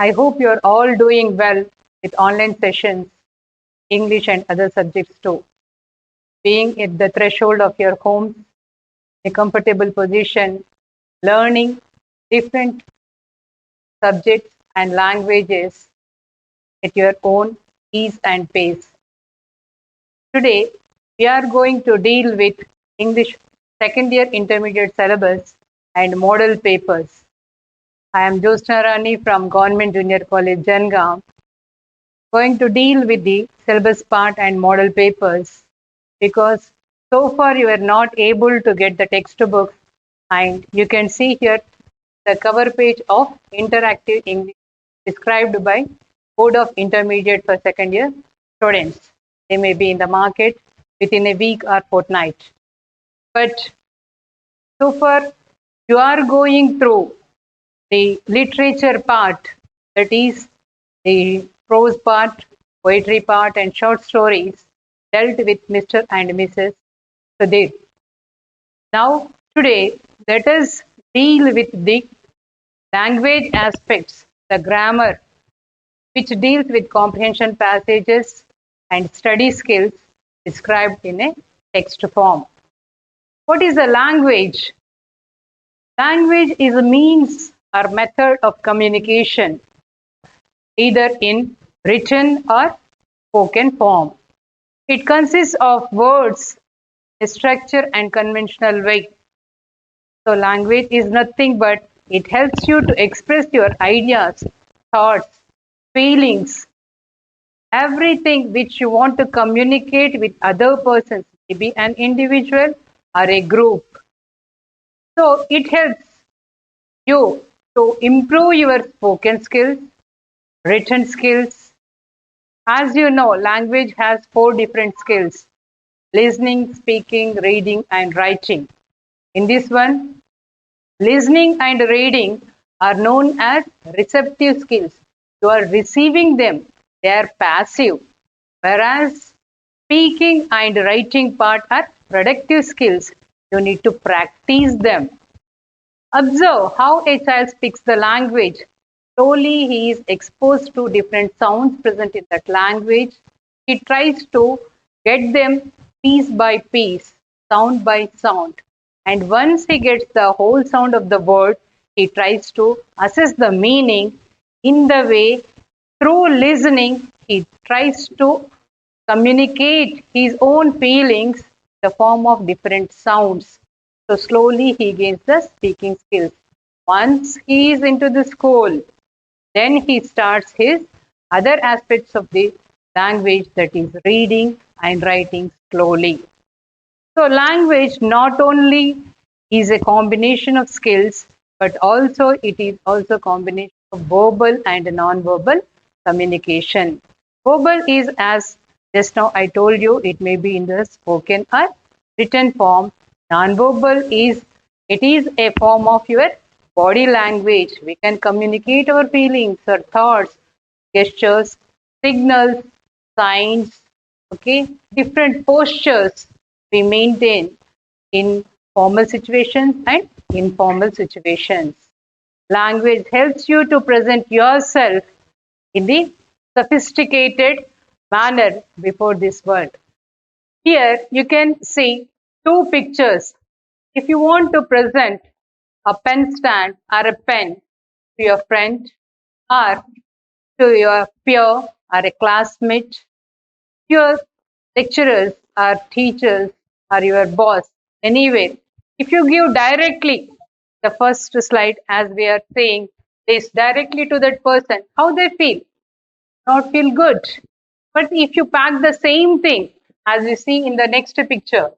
I hope you're all doing well with online sessions, English and other subjects too. Being at the threshold of your home, a comfortable position, learning different subjects and languages at your own ease and pace. Today, we are going to deal with English second year intermediate syllabus and model papers. I am Josna Rani from Government Junior College, Jangam, going to deal with the syllabus part and model papers because so far you are not able to get the textbooks, and you can see here the cover page of interactive English described by Board of Intermediate for second year students. They may be in the market within a week or fortnight. But so far you are going through the literature part, that is the prose part, poetry part, and short stories dealt with Mr. and Mrs. Sudhir. Now, today, let us deal with the language aspects, the grammar, which deals with comprehension passages and study skills described in a text form. What is a language? Language is a means or method of communication, either in written or spoken form. It consists of words, a structure, and conventional way. So, language is nothing but it helps you to express your ideas, thoughts, feelings, everything which you want to communicate with other persons, maybe an individual or a group. So, it helps you to improve your spoken skills, written skills. As you know, language has 4 different skills: listening, speaking, reading, and writing. In this one, listening and reading are known as receptive skills. You are receiving them, they are passive. Whereas speaking and writing part are productive skills. You need to practice them. Observe how a child speaks the language. Slowly he is exposed to different sounds present in that language. He tries to get them piece by piece, sound by sound. And once he gets the whole sound of the word, he tries to assess the meaning in the way through listening. He tries to communicate his own feelings in the form of different sounds. So slowly he gains the speaking skills. Once he is into the school, then he starts his other aspects of the language, that is reading and writing slowly. So language not only is a combination of skills, but also it is also a combination of verbal and non-verbal communication. Verbal is, as just now I told you, it may be in the spoken or written form. Non-verbal is, it is a form of your body language. We can communicate our feelings or thoughts, gestures, signals, signs, okay, different postures we maintain in formal situations and informal situations. Language helps you to present yourself in the sophisticated manner before this world. Here you can see 2 pictures. If you want to present a pen stand or a pen to your friend or to your peer or a classmate, your lecturers or teachers or your boss, anywhere, if you give directly the first slide, as we are saying, this directly to that person, how they feel? Not feel good. But if you pack the same thing, as you see in the next picture,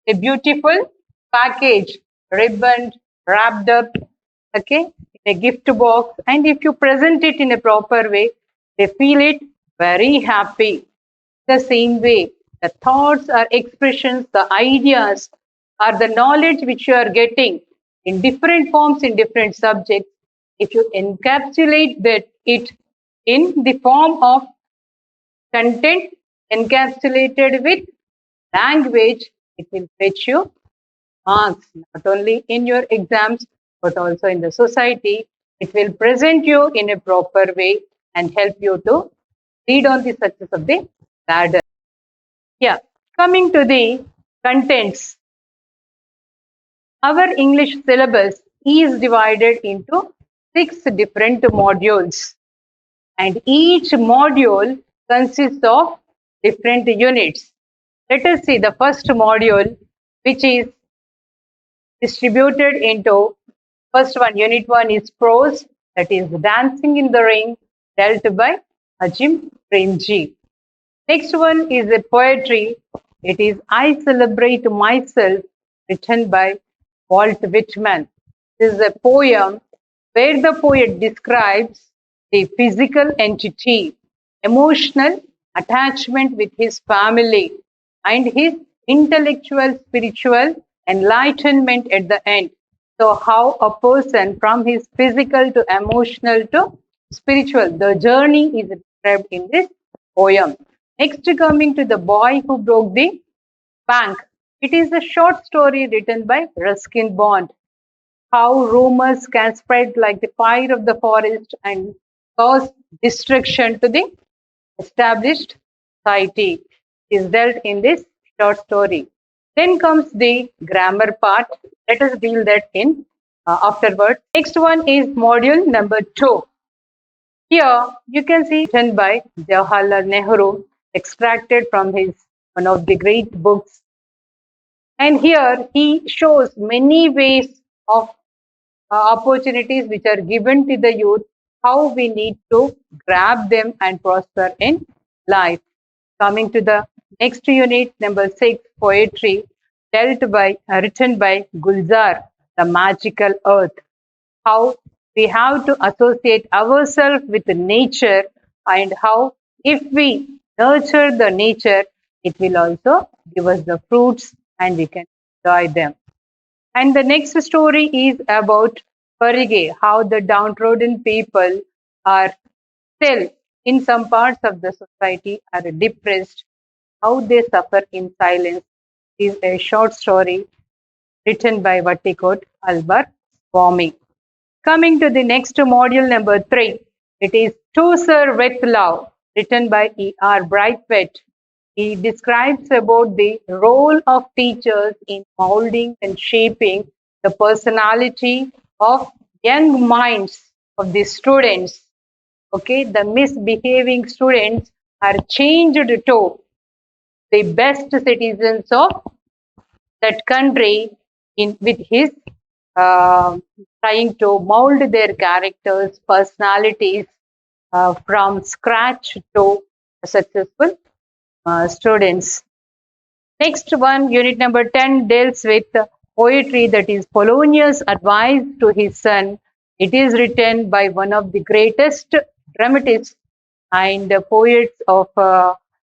a beautiful package, ribbon, wrapped up, okay, in a gift box, and if you present it in a proper way, they feel it very happy. The same way, the thoughts or expressions, the ideas, or the knowledge which you are getting in different forms in different subjects, if you encapsulate that it in the form of content encapsulated with language, it will fetch you marks not only in your exams but also in the society It will present you in a proper way and help you to lead on the success of the ladder. Yeah, coming to the contents. Our English syllabus is divided into 6 different modules, and each module consists of different units. Let us see the first module, which is distributed into first one. Unit 1 is prose, that is Dancing in the Rain, dealt by Ajim Premji. Next one is a poetry. It is I Celebrate Myself, written by Walt Whitman. This is a poem where the poet describes the physical entity, emotional attachment with his family, and his intellectual, spiritual enlightenment at the end. So, how a person from his physical to emotional to spiritual, the journey is described in this poem. Next, coming to The Boy Who Broke the Bank. It is a short story written by Ruskin Bond. How rumors can spread like the fire of the forest and cause destruction to the established society is dealt in this short story. Then comes the grammar part. Let us deal that in afterward. Next one is module number 2. Here you can see written by Jawaharlal Nehru, extracted from his one of the great books. And here he shows many ways of opportunities which are given to the youth, how we need to grab them and prosper in life. Coming to the next unit, number 6, poetry, written by Gulzar, The Magical Earth. How we have to associate ourselves with nature, and how if we nurture the nature, it will also give us the fruits and we can enjoy them. And the next story is about Parige, how the downtrodden people are still in some parts of the society are depressed, how they suffer in silence. Is a short story written by Vattikot Albar Swami. Coming to the next module number 3, it is To Serve with Love, written by E.R. Brightwett. He describes about the role of teachers in molding and shaping the personality of young minds of the students. Okay, the misbehaving students are changed to the best citizens of that country in with his uh, trying to mold their characters, personalities from scratch to successful students. Next one, unit number 10, deals with poetry, that is Polonius' advice to his son. It is written by one of the greatest dramatists and poets of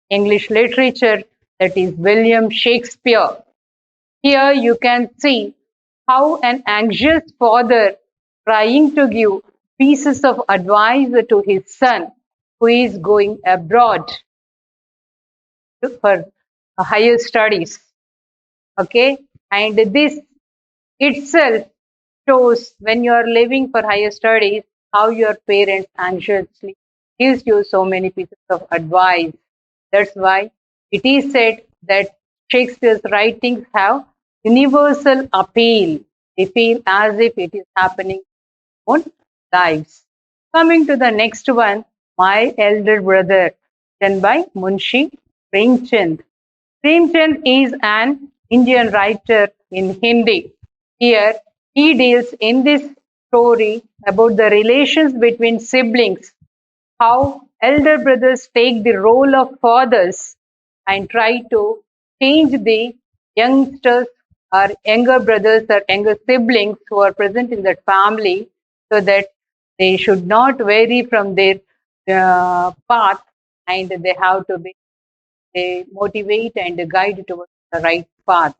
English literature, that is William Shakespeare. Here you can see how an anxious father trying to give pieces of advice to his son who is going abroad for higher studies. Okay, and this itself shows when you are living for higher studies how your parents anxiously gives you so many pieces of advice. That's why it is said that Shakespeare's writings have universal appeal. They feel as if it is happening in our own lives. Coming to the next one, My Elder Brother, written by Munshi Premchand. Premchand is an Indian writer in Hindi. Here, he deals in this story about the relations between siblings, how elder brothers take the role of fathers and try to change the youngsters or younger brothers or younger siblings who are present in that family so that they should not vary from their path, and they have to be they motivate and guide towards the right path.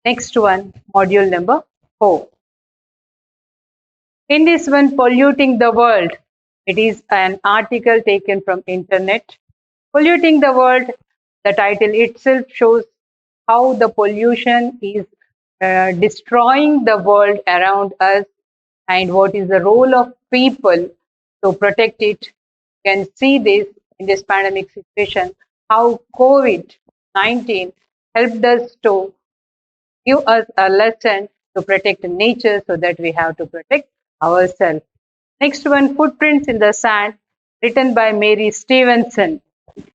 Next one, module number 4. In this one, Polluting the World, it is an article taken from internet. Polluting the World, the title itself shows how the pollution is destroying the world around us, and what is the role of people to protect it. You can see this in this pandemic situation, how COVID-19 helped us to give us a lesson to protect nature so that we have to protect ourselves. Next one, Footprints in the Sand, written by Mary Stevenson.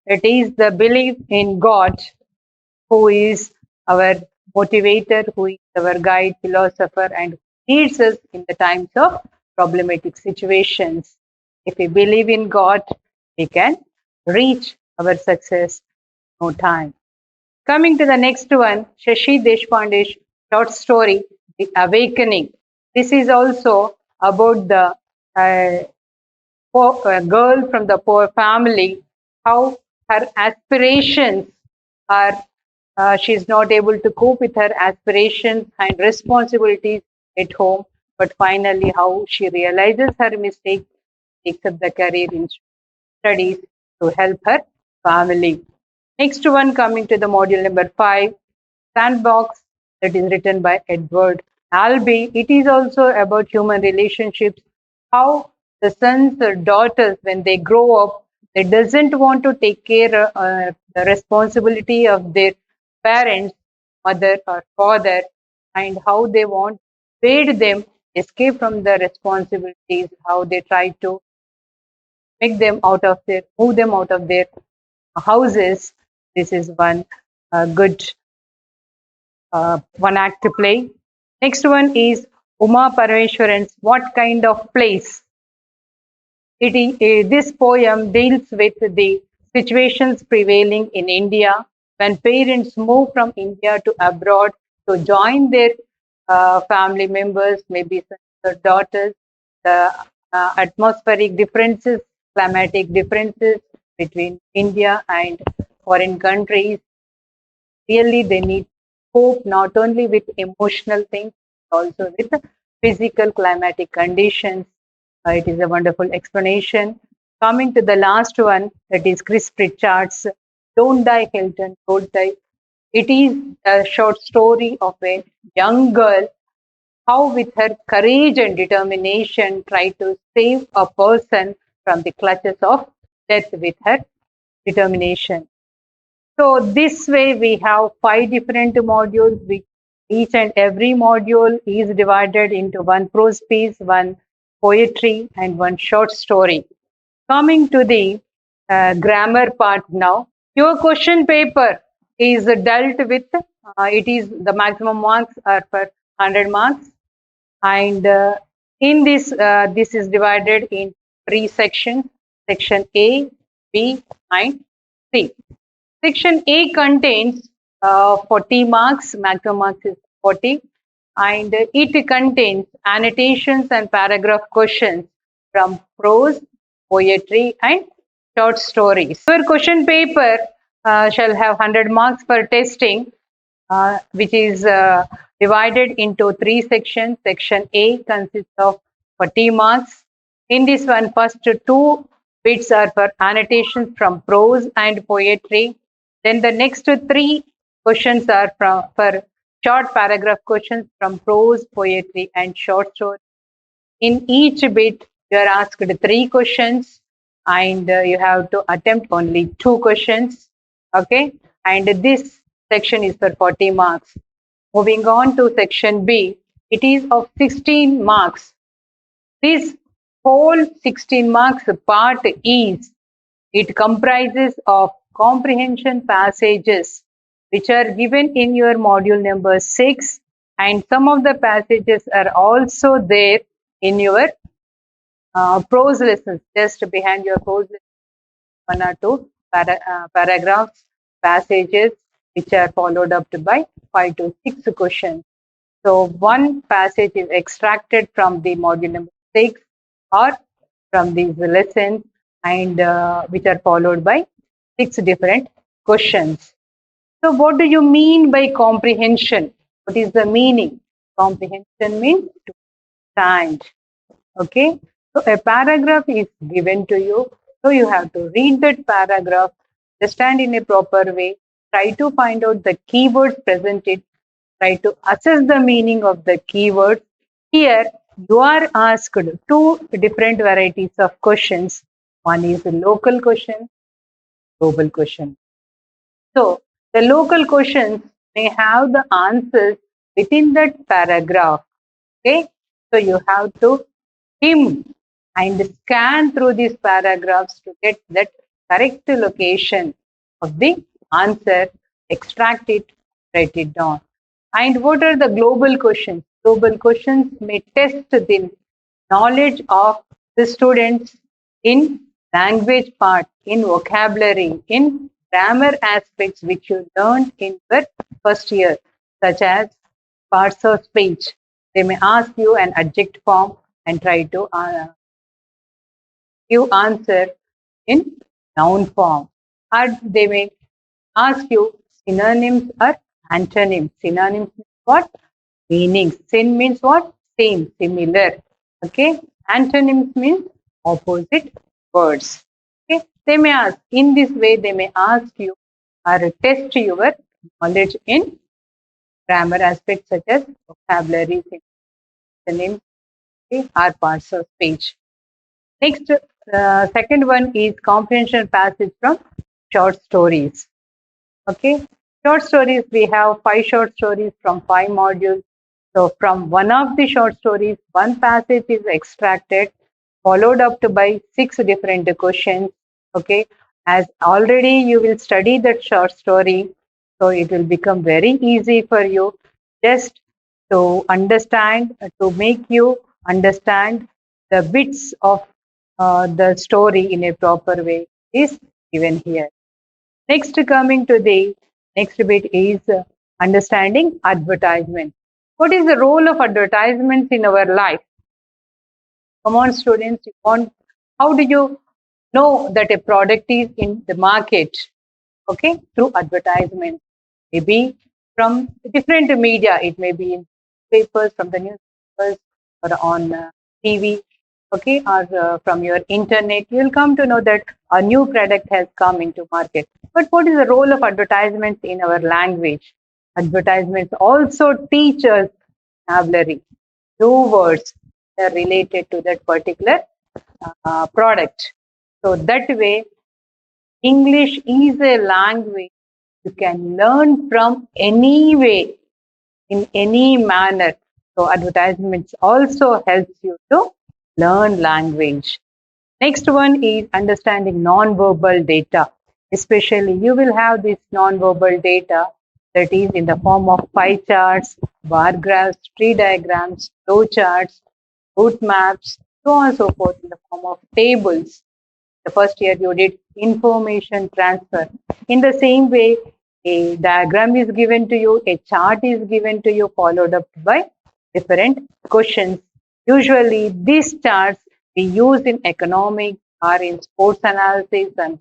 It is the belief in God who is our motivator, who is our guide, philosopher, and leads us in the times of problematic situations. If we believe in God, we can reach our success in no time. Coming to the next one, Shashi Deshpande's short story, The Awakening. This is also about the a girl from the poor family, how her aspirations are, she's not able to cope with her aspirations and responsibilities at home, but finally, how she realizes her mistake, takes up the career in studies to help her family. Next one, coming to the module number 5, Sandbox, that is written by Edward Albee. It is also about human relationships, how the sons or daughters, when they grow up, they doesn't want to take care the responsibility of their parents, mother or father, and how they want persuade them escape from the responsibilities, how they try to make them out of their, move them out of their houses. This is one good one act to play. Next one is Uma Parameshwaran's What Kind of Place. This poem deals with the situations prevailing in India when parents move from India to abroad to join their family members, maybe sons or daughters, the atmospheric differences, climatic differences between India and foreign countries. Really, they need cope not only with emotional things, also with physical climatic conditions. It is a wonderful explanation. Coming to the last one, that is Chris Pritchard's Don't Die Hilton, Don't Die. It is a short story of a young girl, how with her courage and determination try to save a person from the clutches of death with her determination. So this way we have 5 different modules. Each and every module is divided into one prose piece, one poetry, and one short story. Coming to the grammar part now, your question paper is dealt with. It is the maximum marks are for 100 marks, and in this, this is divided in 3 sections: section A, B, and C. Section A contains 40 marks, maximum marks is 40, and it contains annotations and paragraph questions from prose, poetry, and short stories. Your question paper shall have 100 marks for testing, which is divided into 3 sections. Section A consists of 40 marks. In this one, first 2 bits are for annotations from prose and poetry. Then the next 3 questions are for short paragraph questions from prose, poetry, and short story. In each bit, you are asked 3 questions, and you have to attempt only 2 questions. Okay, and this section is for 40 marks. Moving on to section B, it is of 16 marks. This whole 16 marks part is, it comprises of comprehension passages which are given in your module number 6, and some of the passages are also there in your prose lessons, just behind your prose lessons, 1 or 2 paragraphs, passages which are followed up by 5 to 6 questions. So one passage is extracted from the module number 6 or from these lessons, and which are followed by 6 different questions. So what do you mean by comprehension? What is the meaning? Comprehension means to understand. Okay. So a paragraph is given to you. So you have to read that paragraph, understand in a proper way, try to find out the keywords presented, try to assess the meaning of the keywords. Here, you are asked two different varieties of questions. One is a local question, global question. So the local questions may have the answers within that paragraph. Okay, so you have to skim and scan through these paragraphs to get that correct location of the answer, extract it, write it down. And what are the global questions? Global questions may test the knowledge of the students in language part, in vocabulary, in grammar aspects which you learned in your first year, such as parts of speech. They may ask you an adjective form and try to give answer in noun form. Or they may ask you synonyms or antonyms. Synonyms means what? Meaning. Syn means what? Same, similar. Okay. Antonyms means opposite words. Okay. They may ask, in this way, they may ask you or test your knowledge in grammar aspects such as vocabulary, synonyms, okay, or parts of speech. Next, second one is comprehension passage from short stories. Okay, short stories, we have 5 short stories from 5 modules. So from one of the short stories, one passage is extracted, followed up to by 6 different questions. Okay, as already you will study that short story, so it will become very easy for you just to understand, to make you understand the bits of the story in a proper way is given here. Next, coming to the next bit is understanding advertisement. What is the role of advertisements in our life? Come on, students, you want, how do you know that a product is in the market? Okay, through advertisement. Maybe from different media, it may be in papers, from the newspapers, or on TV, okay, or from your internet. You will come to know that a new product has come into market. But what is the role of advertisements in our language? Advertisements also teach us vocabulary, new words that are related to that particular product. So that way, English is a language you can learn from any way, in any manner. So advertisements also helps you to learn language. Next one is understanding non-verbal data. Especially you will have this non-verbal data that is in the form of pie charts, bar graphs, tree diagrams, flow charts, route maps, so on and so forth in the form of tables. The first year you did information transfer. In the same way, a diagram is given to you, a chart is given to you, followed up by different questions. Usually, these charts we use in economics or in sports analysis and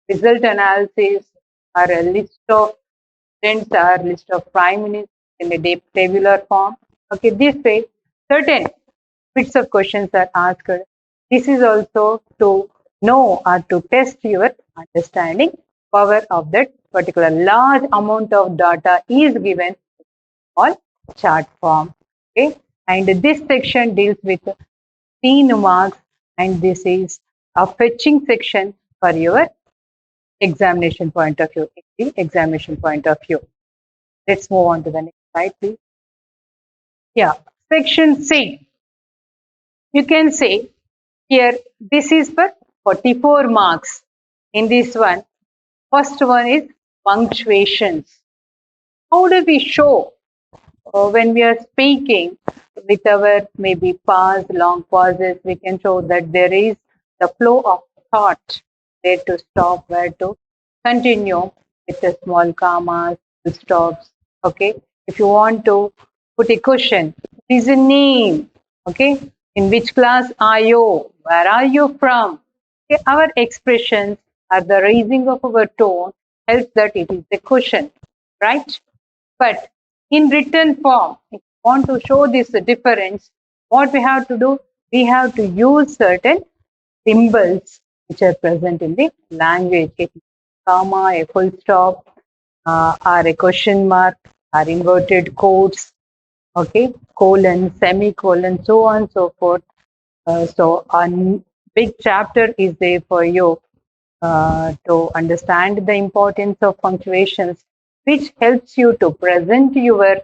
result analysis, or a list of presidents or list of prime ministers in a tabular form. Okay, this way, certain bits of questions are asked. This is also to know or to test your understanding power of that particular large amount of data is given on chart form. Okay, and this section deals with scene marks, and this is a fetching section for your examination point of view. The examination point of view. Let's move on to the next slide, please. Yeah, section C. You can say here this is for 44 marks. In this one, first one is punctuations. How do we show when we are speaking with our maybe pause, long pauses? We can show that there is the flow of thought, where to stop, where to continue with the small commas, full stops. Okay, if you want to put a question, what is a name? Okay, in which class are you? Where are you from? Okay, our expressions are the raising of our tone helps that it is a question, right? But in written form, if you want to show this difference, what we have to do? We have to use certain symbols which are present in the language. A comma, a full stop, or a question mark, or inverted quotes. Okay, colon, semicolon, so on and so forth. So a big chapter is there for you to understand the importance of punctuations, which helps you to present your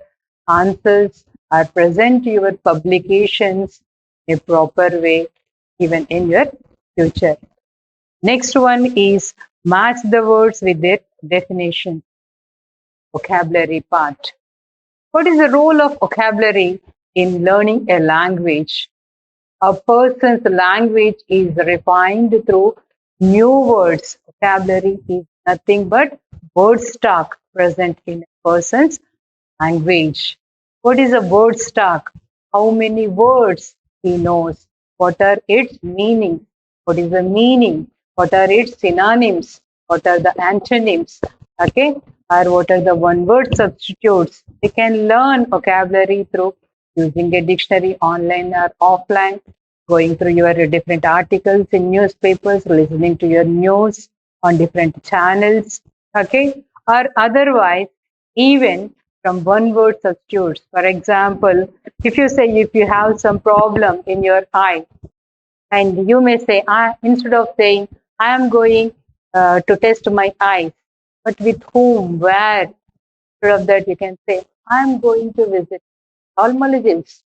answers or present your publications in a proper way, even in your future. Next one is match the words with their definition, vocabulary part. What is the role of vocabulary in learning a language? A person's language is refined through new words. Vocabulary is nothing but word stock present in a person's language. What is a word stock? How many words he knows? What are its meanings? What is the meaning? What are its synonyms? What are the antonyms? Okay, or what are the one word substitutes? We can learn vocabulary through using a dictionary online or offline, going through your different articles in newspapers, listening to your news on different channels, okay, or otherwise, even from one word substitutes. For example, if you say if you have some problem in your eye, and you may say, instead of saying, I am going to test my eyes, but with whom, where? Instead of that, you can say, I am going to visit ophthalmologist.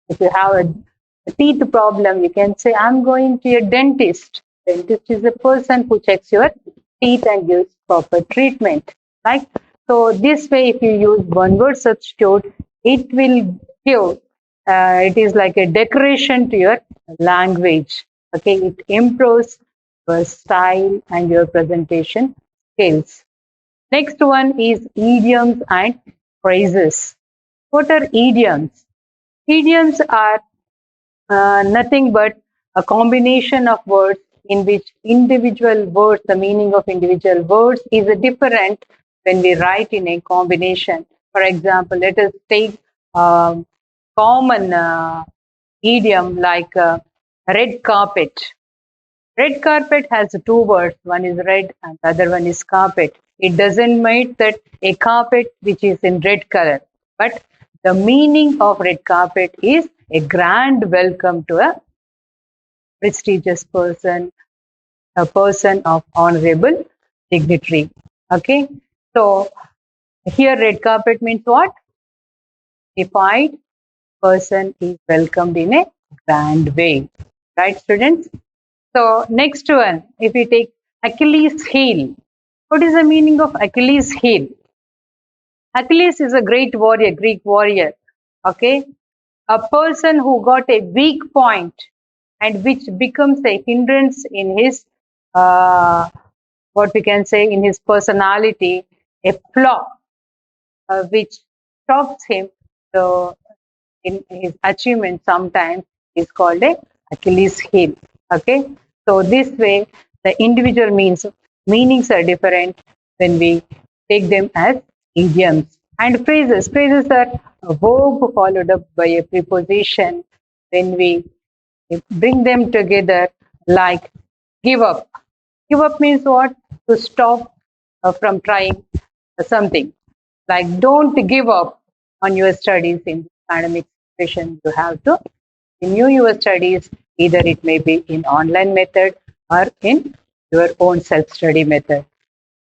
If you have a teeth problem, you can say, I'm going to a dentist. Dentist is a person who checks your teeth and gives proper treatment. Right? So this way, if you use one word substitute, it will give, it is like a decoration to your language. Okay, it improves your style and your presentation skills. Next one is idioms and phrases. What are idioms? Idioms are nothing but a combination of words in which individual words, the meaning of individual words is different when we write in a combination. For example, let us take common idiom like red carpet. Red carpet has two words. One is red and the other one is carpet. It doesn't mean that a carpet which is in red color, but the meaning of red carpet is a grand welcome to a prestigious person, a person of honorable dignitary. Okay, so here red carpet means what? Defined person is welcomed in a grand way, right, students? So next one, if we take Achilles heel, what is the meaning of Achilles heel? Achilles is a great warrior, Greek warrior. Okay, a person who got a weak point and which becomes a hindrance in his, what we can say, in his personality, a flaw which stops him in his achievement sometimes is called a Achilles heel. Okay, so this way the individual meanings are different when we take them as idioms. And phrases. Phrases are a verb followed up by a preposition. When we bring them together, like give up. Give up means what? To stop from trying something. Like don't give up on your studies in academic situation. You have to renew your studies. Either it may be in online method or in your own self-study method.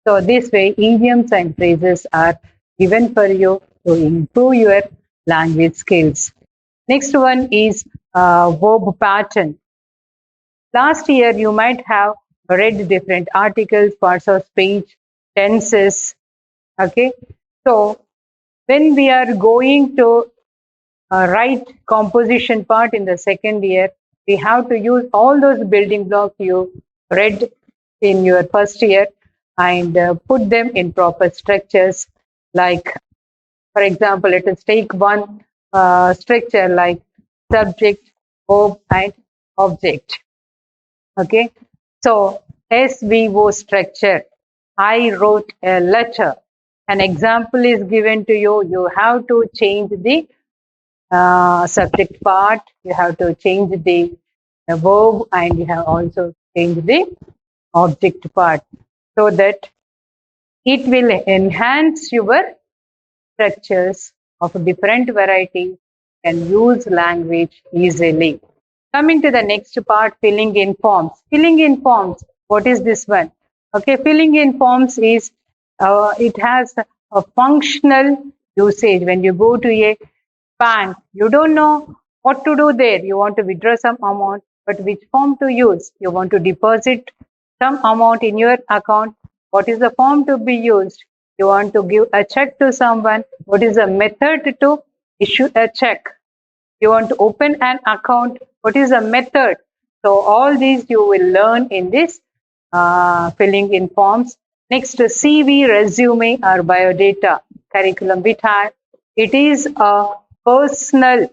So this way, idioms and phrases are given for you to improve your language skills. Next one is verb pattern. Last year, you might have read different articles, parts of speech, tenses. Okay, so when we are going to write composition part in the second year, we have to use all those building blocks you read in your first year and put them in proper structures. Like, for example, let us take one structure like subject, verb, and object. Okay, so SVO structure. I wrote a letter. An example is given to you. You have to change the subject part, you have to change the verb, and you have also changed the object part so that it will enhance your structures of different varieties can use language easily. Coming to the next part, filling in forms. Filling in forms, what is this one? Okay, filling in forms is, it has a functional usage. When you go to a bank, you don't know what to do there. You want to withdraw some amount, but which form to use? You want to deposit some amount in your account. What is the form to be used? You want to give a check to someone. What is the method to issue a check? You want to open an account. What is the method? So all these you will learn in this filling in forms. Next, CV, resume or biodata, curriculum vitae. It is a personal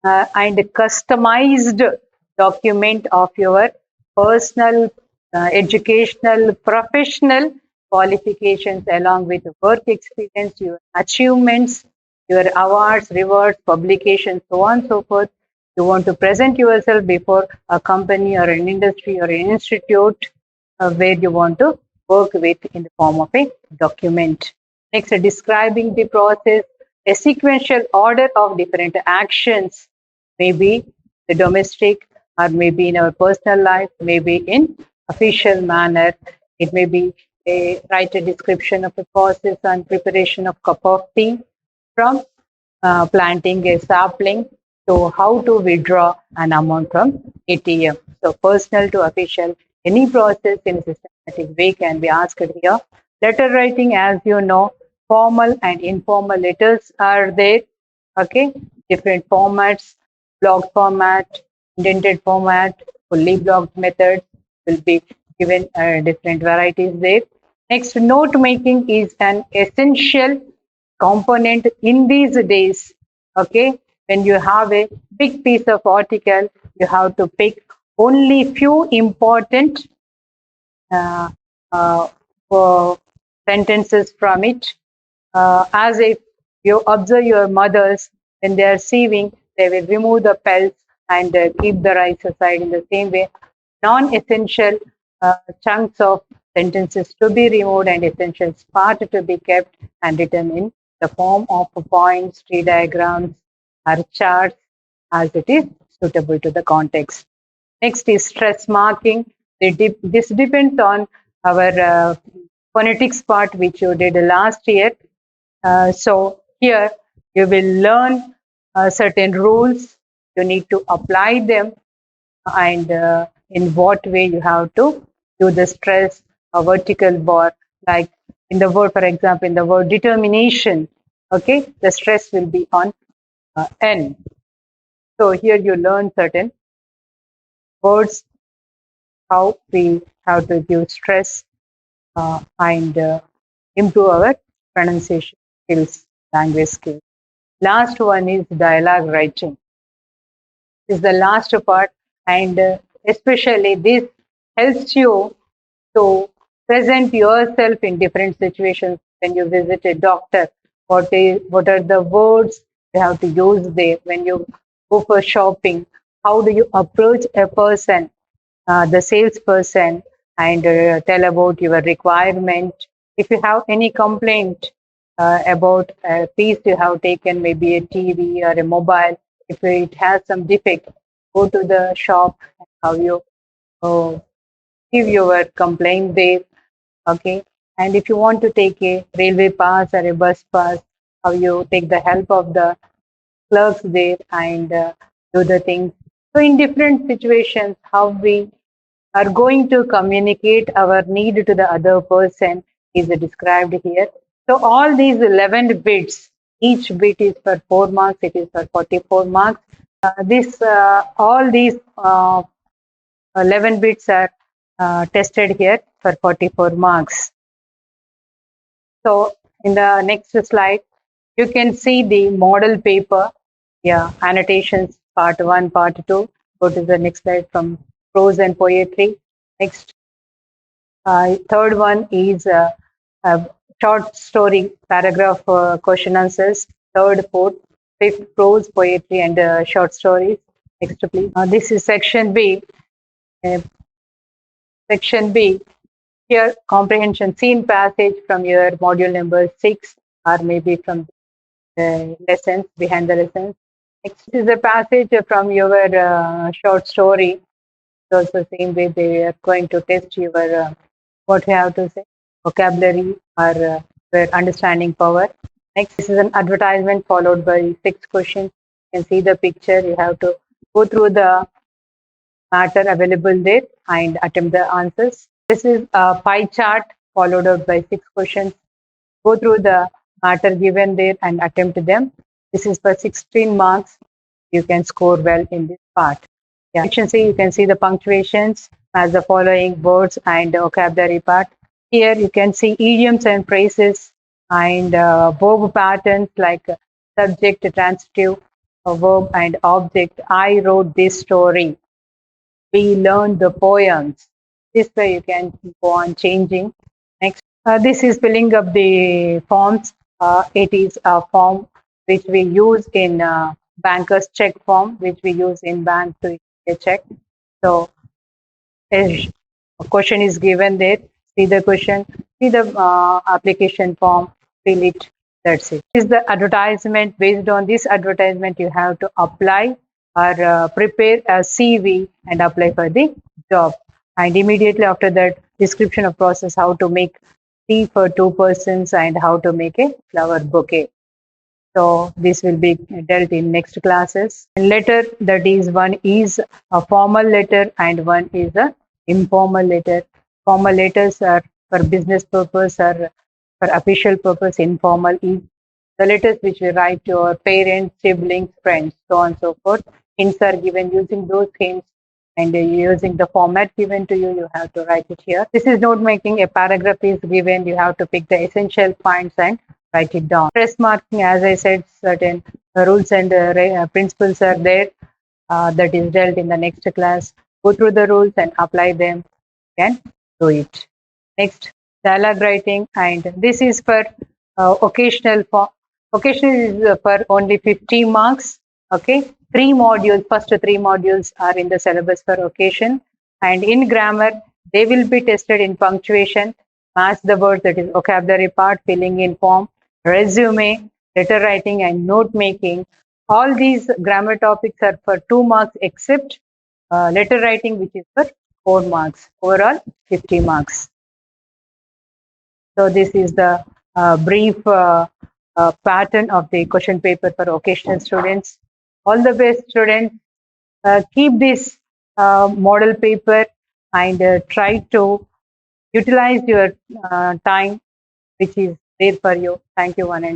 and customized document of your personal, educational, professional qualifications along with work experience, your achievements, your awards, rewards, publications, so on and so forth. You want to present yourself before a company or an industry or an institute where you want to work with in the form of a document. Next, describing the process, a sequential order of different actions, maybe the domestic or maybe in our personal life, maybe in official manner. It may be write a description of a process and preparation of cup of tea from planting a sapling to how to withdraw an amount from ATM. So personal to official, any process in a systematic way can be asked here. Letter writing, as you know, formal and informal letters are there. Okay, different formats, block format, indented format, fully blocked method will be given different varieties there. Next, note making is an essential component in these days. Okay, when you have a big piece of article, you have to pick only few important uh, uh, sentences from it. As if you observe your mothers when they are sieving, they will remove the pelts and keep the rice aside. In the same way, non-essential chunks of sentences to be removed and essential part to be kept and written in the form of points, tree diagrams, or charts as it is suitable to the context. Next is stress marking. This depends on our phonetics part, which you did last year. So here you will learn certain rules. You need to apply them and in what way you have to do the stress a vertical bar, like in the word, for example, in the word determination. Okay, the stress will be on N. So here you learn certain words, how we have to give stress and improve our pronunciation skills, language skills. Last one is dialogue writing. This is the last part, and especially this helps you to present yourself in different situations. When you visit a doctor, what are the words you have to use there? When you go for shopping, how do you approach a person, the salesperson, and tell about your requirement? If you have any complaint about a piece you have taken, maybe a TV or a mobile, if it has some defect, go to the shop and how you uh, give your complaint there. Okay, and if you want to take a railway pass or a bus pass, how you take the help of the clerks there and do the things. So in different situations, how we are going to communicate our need to the other person is described here. So all these 11 bits, each bit is for 4 marks, it is for 44 marks. This all these 11 bits are tested here for 44 marks. So in the next slide, you can see the model paper. Yeah, annotations part 1, part 2. Go to the next slide from prose and poetry. Next, third one is a short story, paragraph question answers. Third, fourth, fifth, prose, poetry, and short stories. Next, please. This is section B. Uh, section B. Here, comprehension scene passage from your module number 6 or maybe from the lessons, behind the lessons. Next is a passage from your short story. It's also same way they are going to test your what you have to say vocabulary or your understanding power. Next, this is an advertisement followed by 6 questions. You can see the picture. You have to go through the matter available there and attempt the answers. This is a pie chart followed up by 6 questions. Go through the matter given there and attempt them. This is for 16 marks. You can score well in this part. Yeah, you can see the punctuations as the following words and vocabulary part. Here you can see idioms and phrases and verb patterns like subject, transitive, verb and object. I wrote this story. We learned the poems. This way you can go on changing. Next, this is filling up the forms. It is a form which we use in banker's check form, which we use in bank to check. So a question is given there. See the question, see the application form, fill it. That's it. This is the advertisement. Based on this advertisement, you have to apply or prepare a CV and apply for the job. And immediately after that, description of process, how to make tea for 2 persons and how to make a flower bouquet. So this will be dealt in next classes. And letter, that is, one is a formal letter and one is a informal letter. Formal letters are for business purpose or for official purpose. Informal is the letters which we write to our parents, siblings, friends, so on and so forth. Hints are given using those hints and using the format given to you, you have to write it here. This is note making. A paragraph is given. You have to pick the essential points and write it down. Stress marking, as I said, certain rules and principles are there that is dealt in the next class. Go through the rules and apply them. Can do it. Next, dialogue writing, and this is for occasional form. Occasional is for only 50 marks. Okay, 3 modules. First 3 modules are in the syllabus for occasion, and in grammar they will be tested in punctuation, match the words, that is vocabulary part, filling in form, resume, letter writing, and note making. All these grammar topics are for 2 marks, except letter writing, which is for 4 marks. Overall, 50 marks. So this is the brief pattern of the question paper for occasional students. All the best, students. Keep this model paper and try to utilize your time which is there for you. Thank you, one and